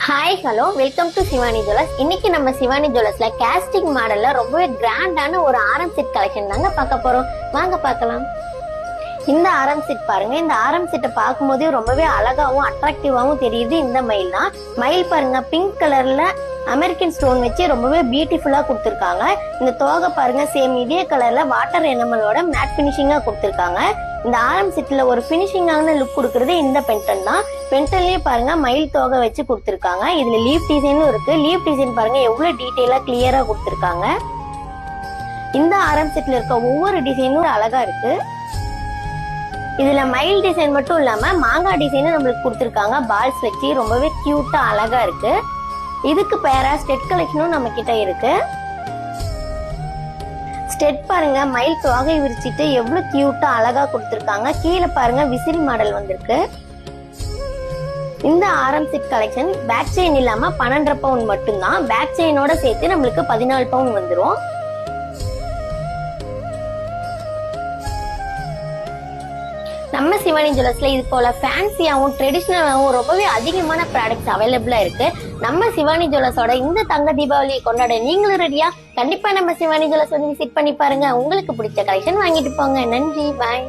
Hi hello welcome to Shivani jewellers. இன்னைக்கு நம்ம Shivani ஜுவல்லர்ஸ்ல casting மாடல்ல ரொம்பவே கிராண்டான ஒரு ஆரம் செட் கலெக்ஷன் தாங்க பார்க்க போறோம். வாங்க பார்க்கலாம். இந்த ஆரம் செட் பாருங்க. இந்த ஆரம் செட்டை பார்க்கும் போதே ரொம்பவே அழகாவும் அட்ராக்டிவாவும் தெரியுது. இந்த மயில் தான். மயில் பாருங்க, பிங்க் கலர்ல அமெரிக்கன் ஸ்டோன் வச்சு ரொம்பவே பியூட்டிஃபுல்லா கொடுத்துருக்காங்க. இந்த தோகை பாருங்க, சேம் இதே கலர்ல வாட்டர் எனமலோட மேட் பினிஷிங்கா கொடுத்துருக்காங்க. இந்த ஆரம் செட்ல ஒரு பினிஷிங்கான லுக் கொடுக்கறது இந்த பென்டன் தான். பென்டன்லயே பாருங்க மயில் தோகை வச்சு கொடுத்துருக்காங்க. இதுல லீஃப் டிசைனும் இருக்கு. லீஃப் டிசைன் பாருங்க எவ்வளவு டீடைலா கிளியரா கொடுத்துருக்காங்க. இந்த ஆரம் செட்ல இருக்க ஒவ்வொரு டிசைனும் அழகா இருக்கு. இதுல மயில் டிசைன் மட்டும் இல்லாம மாங்காய் டிசைனும் நம்மளுக்கு கொடுத்துருக்காங்க. பால்ஸ் வச்சு ரொம்பவே கியூட்டா அழகா இருக்கு. இதுக்கு பேரா ஸ்டெட் கலெக்ஷனும் நம்ம கிட்ட இருக்கு. ஸ்டெட் பாருங்க, மயில் தோகை விரிச்சிட்டு எவ்வளவு கியூட்டா அழகா கொடுத்துருக்காங்க. கீழே பாருங்க விசிறி மாடல் வந்திருக்கு. இந்த ஆரம் செட் கலெக்ஷன் பேக் செயின் இல்லாம 12.5 பவுன் மட்டும்தான். பேக் செயினோட சேர்த்து நம்மளுக்கு 14 பவுன் வந்துரும். நம்ம சிவானி ஜுவல்லர்ஸ்ல இது போல ஃபேன்சியாவும் ட்ரெடிஷனலாவும் ரொம்பவே அதிகமான ப்ராடக்ட்ஸ் அவைலபிளா இருக்கு. நம்ம சிவானி ஜுவல்லர்ஸோட இந்த தங்க தீபாவளியை கொண்டாட நீங்களும் ரெடியா? கண்டிப்பா நம்ம சிவானி ஜுவல்லர்ஸ் வந்து விசிட் பண்ணி பாருங்க. உங்களுக்கு பிடிச்ச கலெக்ஷன் வாங்கிட்டு போங்க. நன்றி, பாய்.